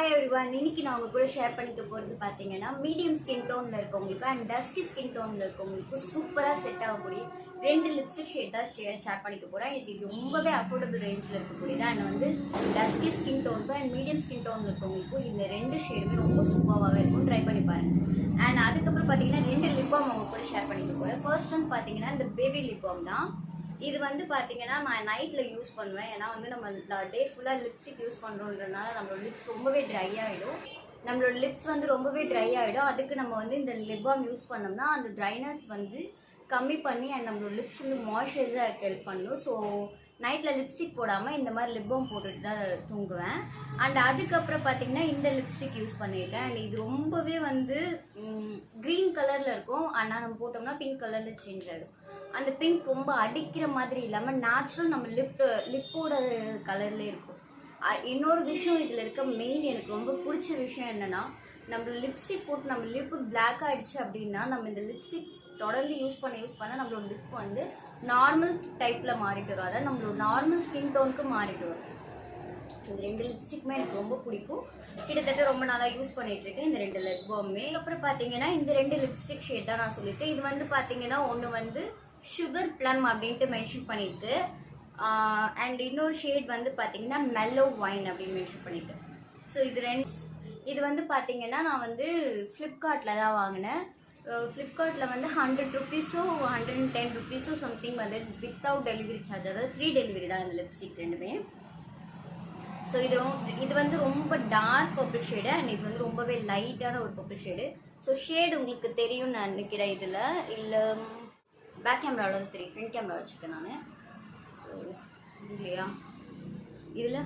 Hi everyone, இன்னைக்கு நான் உங்க கூட ஷேர் பண்ணிக்க போகிறது பார்த்தீங்கன்னா மீடியம் ஸ்கின் டோனில் இருக்கவங்களுக்கு அண்ட் டஸ்கி ஸ்கின் டோனில் இருக்கவங்களுக்கு சூப்பராக செட் ஆகக்கூடிய 2 லிப்ஸ்டிக் ஷேட் தான் ஷேர் பண்ணிக்க போகிறேன். இது ரொம்பவே அஃபோர்டபுள் ரேஞ்சில் இருக்கக்கூடியது. அண்ட் வந்து டஸ்கி ஸ்கின் டோனுக்கும் அண்ட் மீடியம் ஸ்கின் டோனில் இருக்கவங்களுக்கும் இந்த 2 ஷேடுமே ரொம்ப சூப்பராகவே இருக்கும். ட்ரை பண்ணி பாருங்க. அண்ட் அதுக்கப்புறம் பார்த்தீங்கன்னா 2 லிப் பாம் அவங்க கூட ஷேர் பண்ணிக்க போகிறேன். ஃபர்ஸ்ட் ஒன் பார்த்தீங்கன்னா இந்த பேபி லிப் பாம் தான். இது வந்து பார்த்தீங்கன்னா நான் நைட்டில் யூஸ் பண்ணுவேன். ஏன்னா வந்து நம்ம டே ஃபுல்லாக லிப்ஸ்டிக் யூஸ் பண்ணுறோன்றதுனால நம்மளோட லிப்ஸ் ரொம்பவே ட்ரை ஆகிடும். நம்மளோட லிப்ஸ் வந்து ரொம்பவே ட்ரை ஆகிடும். அதுக்கு நம்ம வந்து இந்த லிப் பாம் யூஸ் பண்ணோம்னா அந்த ட்ரைனஸ் வந்து கம்மி பண்ணி அண்ட் நம்மளோட லிப்ஸ் வந்து மாய்ஸ்சரைஸாக ஹெல்ப் பண்ணும். ஸோ நைட்டில் லிப்ஸ்டிக் போடாமல் இந்த மாதிரி லிப் பாம் போட்டுட்டு தான் தூங்குவேன். அண்ட் அதுக்கப்புறம் பார்த்தீங்கன்னா இந்த லிப்ஸ்டிக் யூஸ் பண்ணியிருக்கேன். அண்ட் இது ரொம்பவே வந்து க்ரீன் கலரில் இருக்கும். ஆனால் நம்ம போட்டோம்னா பிங்க் கலரில் சேஞ்ச் ஆகிடும். அந்த பிங்க் ரொம்ப அடிக்கிற மாதிரி இல்லாமல் நேச்சுரல் நம்ம லிப்போட கலர்லேயே இருக்கும். இன்னொரு விஷயம் இதில் இருக்க மெயின் எனக்கு ரொம்ப பிடிச்ச விஷயம் என்னென்னா, நம்ம லிப்ஸ்டிக் போட்டு நம்ம லிப்பு பிளாக் ஆகிடுச்சு அப்படின்னா நம்ம இந்த லிப்ஸ்டிக் தொடர்ந்து யூஸ் பண்ண நம்மளோட லிப் வந்து நார்மல் டைப்பில் மாறிட்டு வரும். அதாவது நம்மளோட நார்மல் ஸ்கின் டோனுக்கு மாறிட்டு வரும். இந்த 2 லிப்ஸ்டிக்குமே எனக்கு ரொம்ப பிடிக்கும். கிட்டத்தட்ட ரொம்ப நாளாக யூஸ் பண்ணிட்டு இருக்கேன் இந்த 2 லிப் பாமுமே. அப்புறம் பார்த்தீங்கன்னா இந்த 2 லிப்ஸ்டிக் ஷேட் தான் நான் சொல்லியிருக்கேன். இது வந்து பார்த்தீங்கன்னா ஒன்று வந்து சுகர் ப்ளம் அப்படின்ட்டு மென்ஷன் பண்ணியிருக்கு. அண்ட் இன்னொரு ஷேட் வந்து பார்த்தீங்கன்னா மெல்லோ வைன் அப்படின்னு மென்ஷன் பண்ணியிருக்கு. ஸோ இது வந்து பார்த்தீங்கன்னா நான் வந்து ஃப்ளிப்கார்ட்டில் தான் வாங்கினேன். ஃப்ளிப்கார்ட்டில் வந்து 100 ருபீஸோ 110 ருபீஸோ சம்திங் வந்து வித்தவுட் டெலிவரி சார்ஜ், அதாவது ஃப்ரீ டெலிவரி தான் இந்த லிப்ஸ்டிக் ரெண்டுமே. ஸோ இது வந்து ரொம்ப டார்க் பர்பிள் ஷேடு அண்ட் இது வந்து ரொம்பவே லைட்டான ஒரு பர்பிள் ஷேடு. ஸோ ஷேடு உங்களுக்கு தெரியும்னு நான் நினைக்கிறேன். இதில் இல்லை பேக் கேமராவில் வந்து தெரியும், ஃப்ரண்ட் கேமரா வச்சுருக்கேன் நான். ஸோ இல்லையா இதில்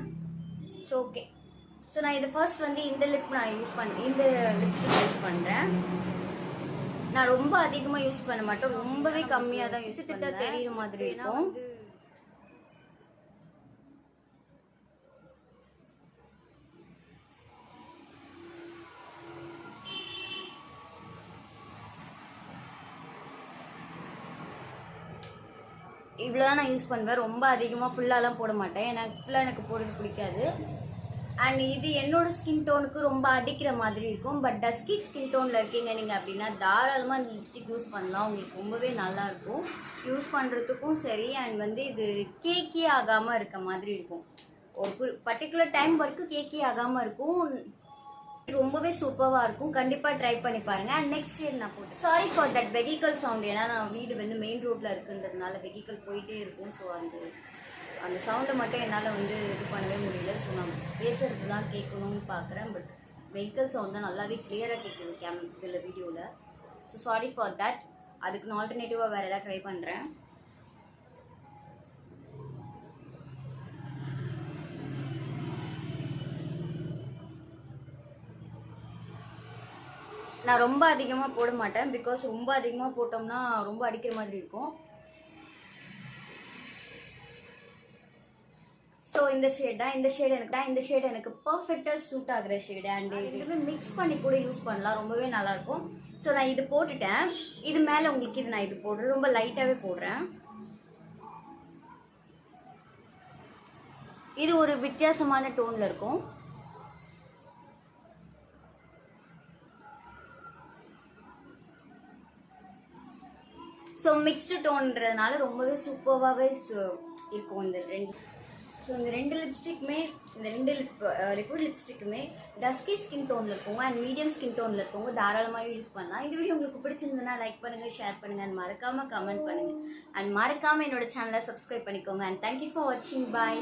ஸோ ஓகே. ஸோ நான் இதை ஃபர்ஸ்ட் வந்து இந்த லிப்ஸ்டிக் யூஸ் பண்ணுறேன். நான் ரொம்ப அதிகமாக யூஸ் பண்ண மாட்டேன், ரொம்பவே கம்மியாக தான் யூஸ் பண்ணுறேன். தெரியுற மாதிரி இருக்கும். இவ்வளோதான் நான் யூஸ் பண்ணுவேன். ரொம்ப அதிகமாக ஃபுல்லாலாம் போட மாட்டேன். எனக்கு போடுறது பிடிக்காது. அண்ட் இது என்னோட ஸ்கின் டோனுக்கு ரொம்ப அடிக்கிற மாதிரி இருக்கும். பட் டஸ்கி ஸ்கின் டோனில் இருக்கீங்க நீங்கள் அப்படின்னா தாராளமாக இந்த லிப்ஸ்டிக் யூஸ் பண்ணலாம். உங்களுக்கு ரொம்பவே நல்லாயிருக்கும் யூஸ் பண்ணுறதுக்கும் சரி. அண்ட் வந்து இது கேக்கே ஆகாமல் இருக்க மாதிரி இருக்கும். ஒரு பர்டிகுலர் டைம் வரைக்கும் கேக்கே ஆகாமல் இருக்கும். ரொம்பவே சூப்பராக இருக்கும். கண்டிப்பாக ட்ரை பண்ணி பாருங்க. அண்ட் நெக்ஸ்ட் ஷேட் நான் போட்டேன். Sorry for that vehicle sound. ஏன்னா நான் வீடு வந்து மெயின் ரோட்டில் இருக்குன்றதுனால வெஹிக்கல் போயிட்டே இருக்கும். ஸோ அந்த சவுண்டை மட்டும் என்னால் வந்து இது பண்ணவே முடியல. ஸோ நான் பேசுறது தான் கேட்கணும்னு பார்க்குறேன். பட் வெஹிக்கல் சவுண்ட் தான் நல்லாவே கிளியராக கேட்குது இதில் வீடியோவில். So sorry for that. அதுக்கு நான் ஆல்டர்னேட்டிவாக வேறு எதாவது ட்ரை பண்ணுறேன். நான் ரொம்ப அதிகமாக போட மாட்டேன். பிகாஸ் ரொம்ப அதிகமாக போட்டோம்னா ரொம்ப அடிக்கிற மாதிரி இருக்கும். ஸோ இந்த ஷேட் எனக்கு பர்ஃபெக்டாக சூட் ஆகுற ஷேடு. அண்ட் இதுவே மிக்ஸ் பண்ணி கூட யூஸ் பண்ணலாம், ரொம்பவே நல்லாயிருக்கும். ஸோ நான் இது போட்டுட்டேன். இது மேலே உங்களுக்கு நான் இது போடுறேன், ரொம்ப லைட்டாகவே போடுறேன். இது ஒரு வித்தியாசமான டோனில் இருக்கும். ஸோ மிக்ஸ்டு டோன்றதுனால ரொம்பவே சூப்பராகவே இருக்கும் இந்த 2. ஸோ இந்த 2 லிப்ஸ்டிக்குமே இந்த 2 லிக்விட் லிப்ஸ்டிக்குமே டஸ்கி ஸ்கின் டோனில் இருக்கவங்க அண்ட் மீடியம் ஸ்கின் டோனில் இருக்கவங்க தாராளமாக யூஸ் பண்ணலாம். இந்த வீடியோ உங்களுக்கு பிடிச்சிருந்ததுன்னா லைக் பண்ணுங்கள், ஷேர் பண்ணுங்கள், அண்ட் மறக்காமல் கமெண்ட் பண்ணுங்கள். அண்ட் மறக்காமல் என்னோட சேனலை சப்ஸ்கிரைப் பண்ணிக்கோங்க. அண்ட் தேங்க்யூ ஃபார் வாட்சிங். பாய்.